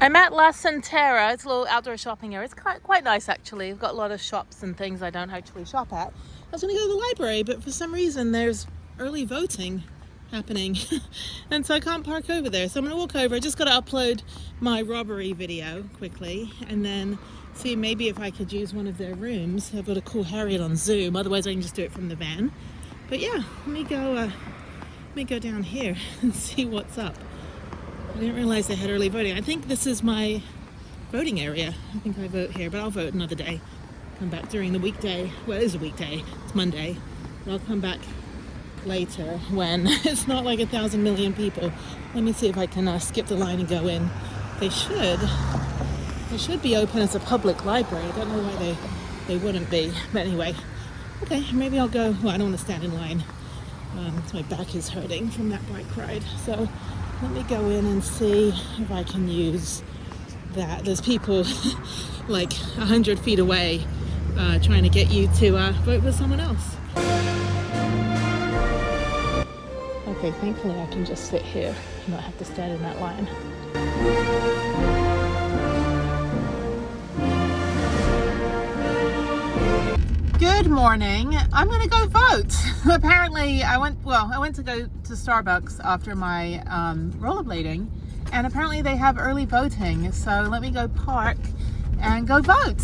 I'm at La Centera. It's a little outdoor shopping area. It's quite nice, actually. We've got a lot of shops and things I don't actually shop at. I was going to go to the library, but for some reason there's early voting happening. And so I can't park over there. So I'm going to walk over. I just got to upload my robbery video quickly and then see maybe if I could use one of their rooms. I've got to call Harriet on Zoom. Otherwise I can just do it from the van. But yeah, let me go down here and see what's up. I didn't realize they had early voting. I think this is my voting area. I think I vote here, but I'll vote another day. Come back during the weekday. Well, it is a weekday. It's Monday. But I'll come back later when it's not like 1,000 million people. Let me see if I can skip the line and go in. They should be open as a public library. I don't know why they wouldn't be. But anyway, okay, maybe I'll go. Well, I don't want to stand in line. My back is hurting from that bike ride. So let me go in and see if I can use that. There's people like 100 feet away trying to get you to vote with someone else. Okay, thankfully I can just sit here and not have to stand in that line. Good morning. I'm gonna go vote. Apparently I went to go to Starbucks after my rollerblading, and apparently they have early voting, so let me go park and go vote.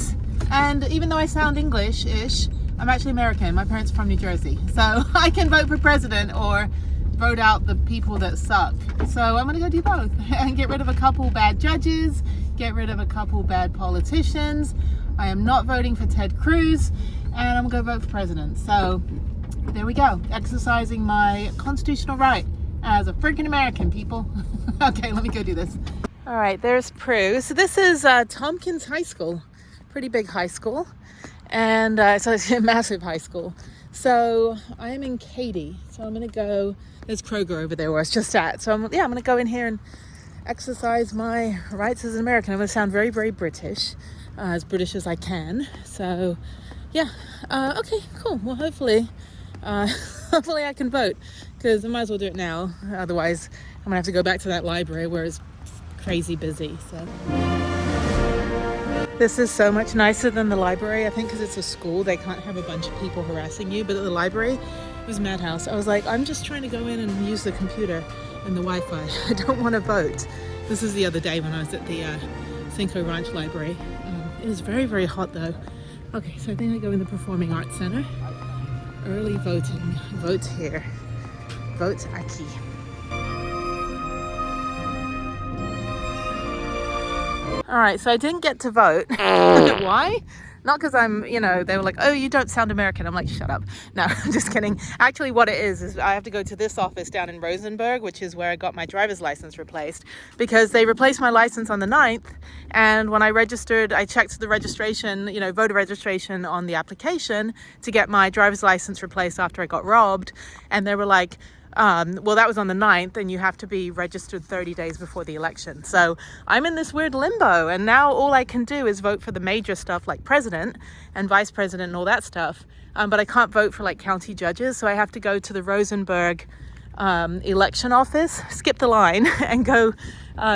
And even though I sound English-ish, I'm actually American. My parents are from New Jersey, so I can vote for president or vote out the people that suck. So I'm gonna go do both and get rid of a couple bad judges, get rid of a couple bad politicians. I am not voting for Ted Cruz, and I'm gonna go vote for president. So there we go, exercising my constitutional right as a freaking American, people. Okay, let me go do this. All right, there's Prue. So this is Tompkins High School, pretty big high school, and so it's a massive high school. So I'm in Katy, so I'm gonna go. There's Kroger over there where I was just at. So I'm gonna go in here and exercise my rights as an American. I'm gonna sound very, very British, as British as I can. So yeah, okay, cool. Well, hopefully I can vote, because I might as well do it now. Otherwise, I'm gonna have to go back to that library where it's crazy busy. So this is so much nicer than the library. I think because it's a school, they can't have a bunch of people harassing you. But at the library, it was madhouse. I was like, I'm just trying to go in and use the computer and the Wi-Fi. I don't want to vote. This is the other day when I was at the Cinco Ranch Library. It was very, very hot though. Okay, so I think I go in the Performing Arts Center. Early voting. Vote here. Vote aquí. All right, so I didn't get to vote. Why? Not because I'm, they were like, oh, you don't sound American. I'm like, shut up. No, I'm just kidding. Actually, what it is I have to go to this office down in Rosenberg, which is where I got my driver's license replaced, because they replaced my license on the 9th. And when I registered, I checked the registration, voter registration on the application to get my driver's license replaced after I got robbed. And they were like, well, that was on the 9th, and you have to be registered 30 days before the election. So I'm in this weird limbo, and now all I can do is vote for the major stuff like president and vice president and all that stuff. But I can't vote for like county judges. So I have to go to the Rosenberg election office, skip the line, and go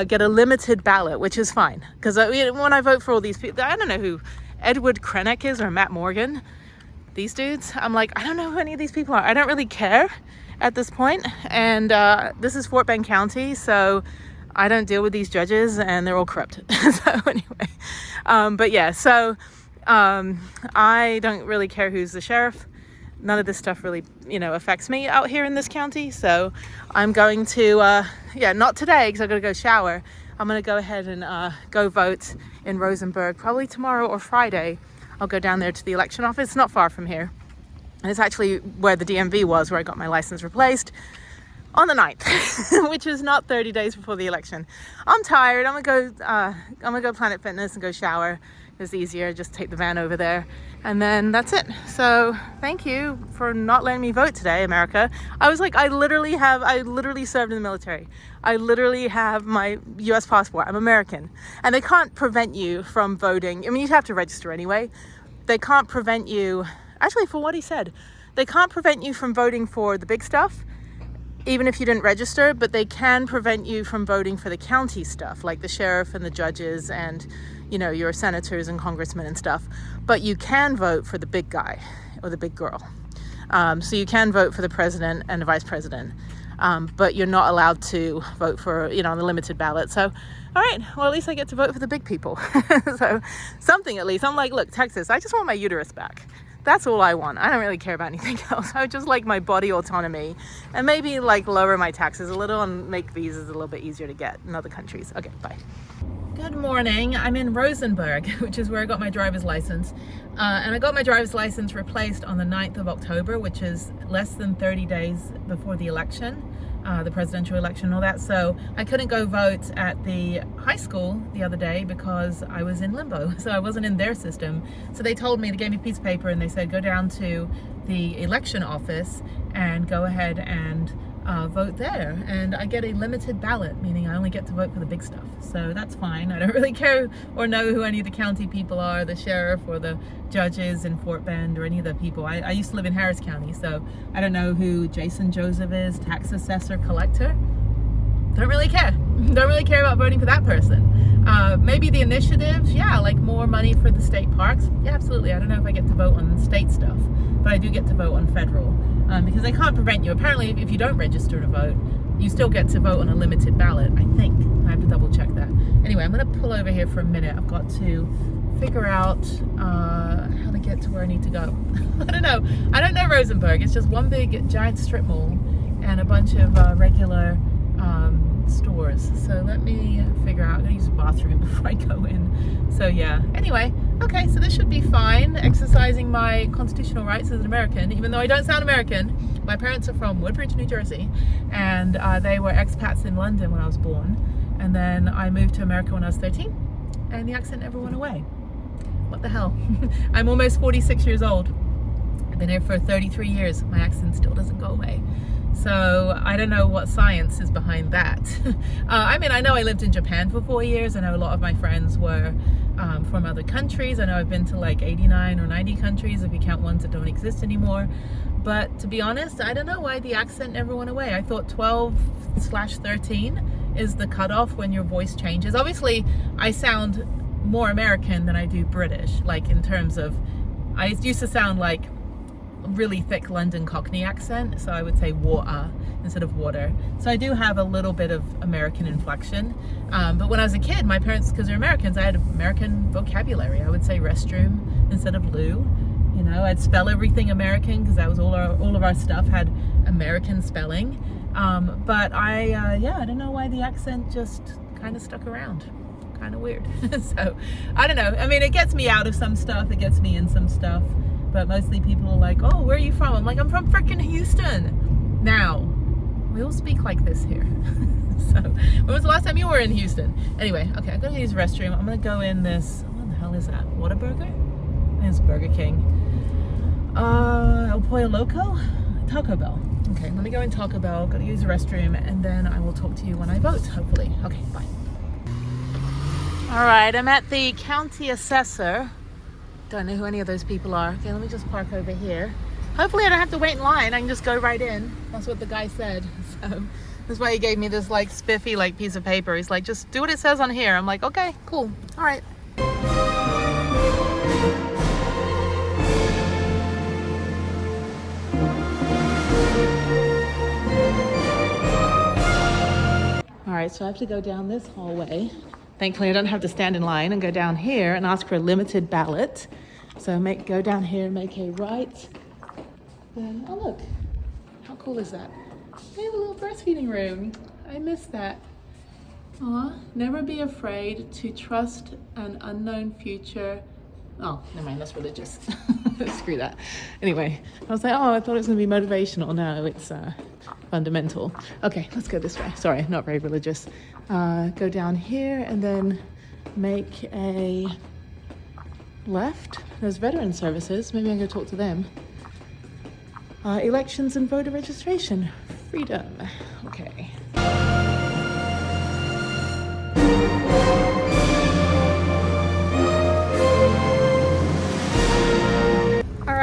get a limited ballot, which is fine. Because when I vote for all these people, I don't know who Edward Krennic is or Matt Morgan, these dudes. I'm like, I don't know who any of these people are. I don't really care at this point. And this is Fort Bend County, so I don't deal with these judges, and they're all corrupt. So anyway, but yeah, so I don't really care who's the sheriff. None of this stuff really, affects me out here in this county. So I'm going to, not today because I've got to go shower. I'm going to go ahead and go vote in Rosenberg, probably tomorrow or Friday. I'll go down there to the election office. It's not far from here. And it's actually where the DMV was, where I got my license replaced on the 9th, which is not 30 days before the election. I'm tired. I'm gonna go Planet Fitness and go shower. It's easier, just take the van over there, and then that's it. So thank you for not letting me vote today, America. I was like, I literally served in the military. I literally have my US passport. I'm American. And they can't prevent you from voting. I mean, you have to register anyway. They can't prevent you. Actually, for what he said, they can't prevent you from voting for the big stuff. even if you didn't register, but they can prevent you from voting for the county stuff, like the sheriff and the judges and, you know, your senators and congressmen and stuff. But you can vote for the big guy or the big girl. So you can vote for the president and the vice president, but you're not allowed to vote for, you know, on the limited ballot. So, all right, well, at least I get to vote for the big people. So something at least. I'm like, look, Texas, I just want my uterus back. That's all I want. I don't really care about anything else. I would just like my body autonomy and maybe like lower my taxes a little and make visas a little bit easier to get in other countries. Okay, bye. Good morning. I'm in Rosenberg, which is where I got my driver's license. And I got my driver's license replaced on the 9th of October, which is less than 30 days before the election, the presidential election and all that. So I couldn't go vote at the high school the other day because I was in limbo. So I wasn't in their system. So they told me, they gave me a piece of paper and they said, go down to the election office and go ahead and vote there. And I get a limited ballot, meaning I only get to vote for the big stuff. So that's fine. I don't really care or know who any of the county people are, the sheriff or the judges in Fort Bend or any of the people. I used to live in Harris County, so I don't know who Jason Joseph is, tax assessor, collector. Don't really care. Don't really care about voting for that person. Maybe the initiatives, yeah, like more money for the state parks. Yeah, absolutely. I don't know if I get to vote on state stuff, but I do get to vote on federal. Because they can't prevent you. Apparently, if you don't register to vote, you still get to vote on a limited ballot, I think. I have to double check that. Anyway, I'm going to pull over here for a minute. I've got to figure out how to get to where I need to go. I don't know. I don't know Rosenberg. It's just one big giant strip mall and a bunch of regular stores. So let me figure out. I'm going to use the bathroom before I go in. So yeah. Anyway, okay, so this should be fine. Exercising my constitutional rights as an American, even though I don't sound American. My parents are from Woodbridge, New Jersey, and they were expats in London when I was born. And then I moved to America when I was 13, and the accent never went away. What the hell? I'm almost 46 years old. I've been here for 33 years. My accent still doesn't go away. So I don't know what science is behind that. I mean, I know I lived in Japan for 4 years. I know a lot of my friends were from other countries. I know I've been to like 89 or 90 countries if you count ones that don't exist anymore. But to be honest, I don't know why the accent never went away. I thought 12/13 is the cutoff when your voice changes. Obviously, I sound more American than I do British, like in terms of, I used to sound like really thick London Cockney accent, so I would say water instead of water. So I do have a little bit of American inflection, but when I was a kid, my parents, because they're Americans, I had American vocabulary. I would say restroom instead of loo. You know, I'd spell everything American because that was all of our stuff had American spelling. But I don't know why the accent just kind of stuck around. Kind of weird. So I don't know. I mean, it gets me out of some stuff, it gets me in some stuff. But mostly people are like, oh, where are you from? I'm like, I'm from frickin' Houston. Now, we all speak like this here. So, when was the last time you were in Houston? Anyway, okay, I'm gonna use the restroom. I'm gonna go in this, what the hell is that? Whataburger? I think it's Burger King. El Pollo Loco? Taco Bell. Okay, let me go in Taco Bell, gotta use the restroom, and then I will talk to you when I vote, hopefully. Okay, bye. All right, I'm at the county assessor. Don't know who any of those people are. Okay, let me just park over here. Hopefully I don't have to wait in line. I can just go right in. That's what the guy said. So that's why he gave me this like spiffy like piece of paper. He's like, just do what it says on here. I'm like, okay, cool. All right. All right, so I have to go down this hallway. Thankfully, I don't have to stand in line and go down here and ask for a limited ballot. So go down here, make a right. Then, oh look, how cool is that? They have a little breastfeeding room. I miss that. Aw, never be afraid to trust an unknown future. Oh, never mind, that's religious. Screw that. Anyway, I was like, oh, I thought it was gonna be motivational. No, it's fundamental. Okay, let's go this way. Sorry, not very religious. Go down here and then make a left. There's veteran services. Maybe I can go talk to them. Elections and voter registration. Freedom. Okay.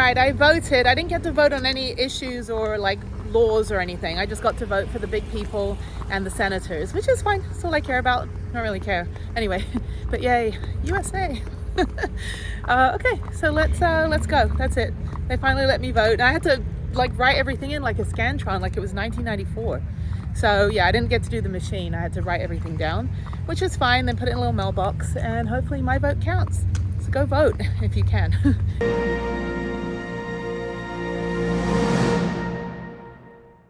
right, I voted. I didn't get to vote on any issues or like laws or anything. I just got to vote for the big people and the senators, which is fine. That's all I care about. Don't really care. Anyway, but yay, USA. Okay, so let's go. That's it. They finally let me vote. I had to like write everything in like a Scantron, like it was 1994. So yeah, I didn't get to do the machine. I had to write everything down, which is fine. Then put it in a little mailbox, and hopefully my vote counts. So go vote if you can.